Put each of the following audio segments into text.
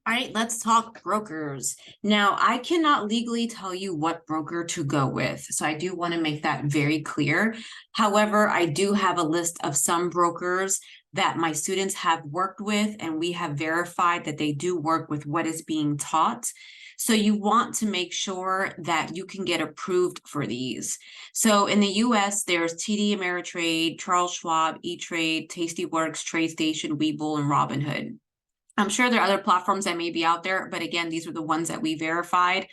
All right, let's talk brokers. Now, I cannot legally tell you what broker to go with, so I do want to make that very clear. However, I do have a list of some brokers that my students have worked with, and we have verified that they do work with what is being taught. So you want to make sure that you can get approved for these. So in the US, there's TD Ameritrade, Charles Schwab, E-Trade, Tastyworks, TradeStation, Webull, and Robinhood. I'm sure there are other platforms that may be out there, but again, these are the ones that we verified.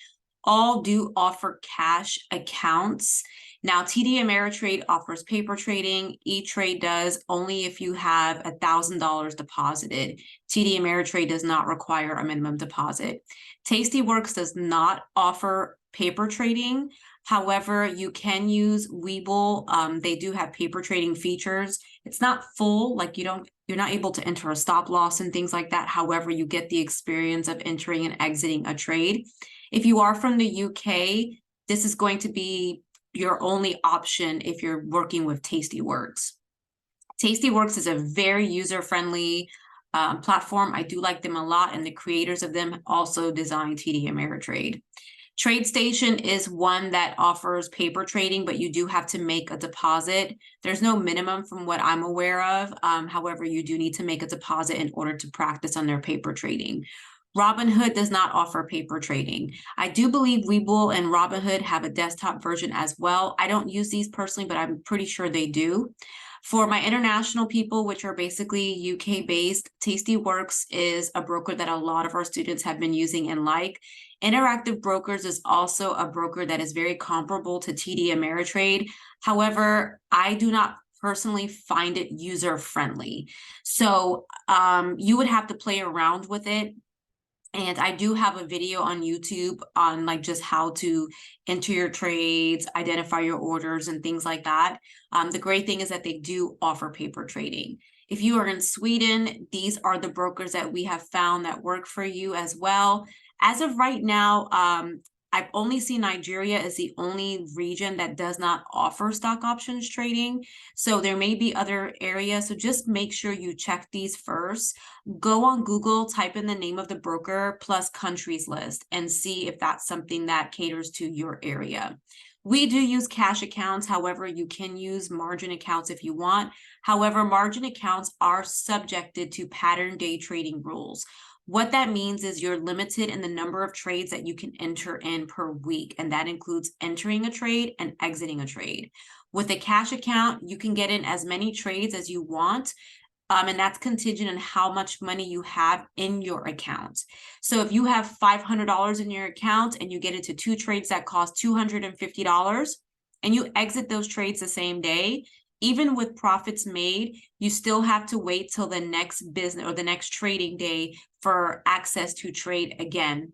All do offer cash accounts. Now, TD Ameritrade offers paper trading. E-Trade does only if you have $1,000 deposited. TD Ameritrade does not require a minimum deposit. Tastyworks does not offer paper trading. However, you can use Webull. They do have paper trading features. It's not full, like you're not able to enter a stop loss and things like that. However, you get the experience of entering and exiting a trade. If you are from the UK, this is going to be your only option if you're working with Tastyworks. Tastyworks is a very user-friendly platform. I do like them a lot, and the creators of them also designed TD Ameritrade. TradeStation is one that offers paper trading, but you do have to make a deposit. There's no minimum from what I'm aware of. However, you do need to make a deposit in order to practice on their paper trading. Robinhood does not offer paper trading. I do believe Webull and Robinhood have a desktop version as well. I don't use these personally, but I'm pretty sure they do. For my international people, which are basically UK based, Tastyworks is a broker that a lot of our students have been using and like. Interactive Brokers is also a broker that is very comparable to TD Ameritrade. However, I do not personally find it user friendly. So you would have to play around with it. And I do have a video on YouTube on like just how to enter your trades, identify your orders, and things like that. The great thing is that they do offer paper trading. If you are in Sweden, these are the brokers that we have found that work for you as well. As of right now, I've only seen Nigeria as the only region that does not offer stock options trading. So there may be other areas. So just make sure you check these first. Go on Google, type in the name of the broker plus countries list and see if that's something that caters to your area. We do use cash accounts. However, you can use margin accounts if you want. However, margin accounts are subjected to pattern day trading rules. What that means is you're limited in the number of trades that you can enter in per week, and that includes entering a trade and exiting a trade. With a cash account, you can get in as many trades as you want, and that's contingent on how much money you have in your account. So if you have $500 in your account and you get into 2 trades that cost $250 and you exit those trades the same day, even with profits made, you still have to wait till the next business or the next trading day for access to trade again.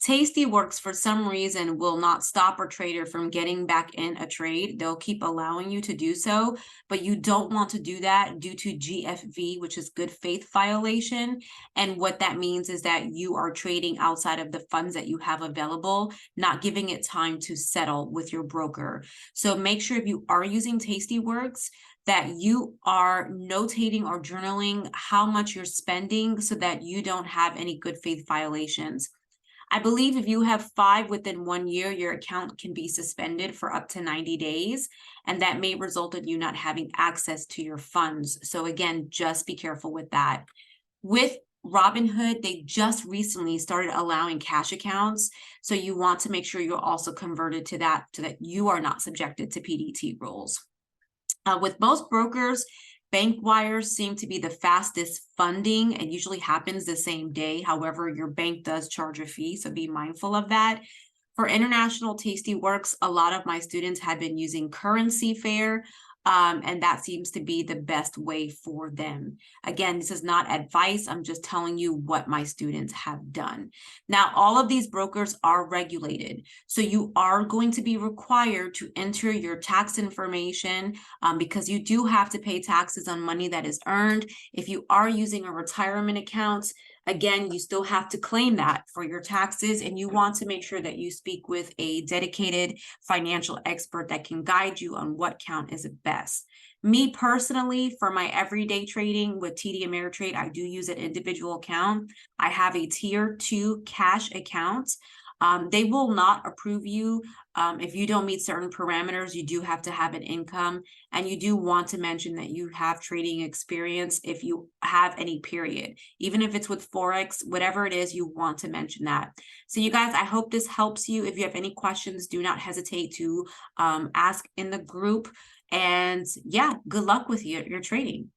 Tastyworks, for some reason, will not stop a trader from getting back in a trade. They'll keep allowing you to do so, but you don't want to do that due to GFV, which is good faith violation. And what that means is that you are trading outside of the funds that you have available, not giving it time to settle with your broker. So make sure if you are using Tastyworks, that you are notating or journaling how much you're spending so that you don't have any good faith violations. I believe if you have 5 within 1 year, your account can be suspended for up to 90 days, and that may result in you not having access to your funds. So again, just be careful with that. With Robinhood, they just recently started allowing cash accounts. So you want to make sure you're also converted to that so that you are not subjected to PDT rules. With most brokers, bank wires seem to be the fastest funding. It usually happens the same day. However, your bank does charge a fee, so be mindful of that. For international Tastyworks, a lot of my students have been using Currency Fair, and that seems to be the best way for them. Again, this is not advice. I'm just telling you what my students have done. Now, all of these brokers are regulated. So you are going to be required to enter your tax information because you do have to pay taxes on money that is earned. If you are using a retirement account, again, you still have to claim that for your taxes, and you want to make sure that you speak with a dedicated financial expert that can guide you on what count is best. Yes. Me personally, for my everyday trading with TD Ameritrade, I do use an individual account. I have a tier 2 cash account. They will not approve you if you don't meet certain parameters. You do have to have an income, and you do want to mention that you have trading experience if you have any, period. Even if it's with Forex, whatever it is, you want to mention that. So you guys, I hope this helps you. If you have any questions, do not hesitate to ask in the group. And yeah, good luck with your trading.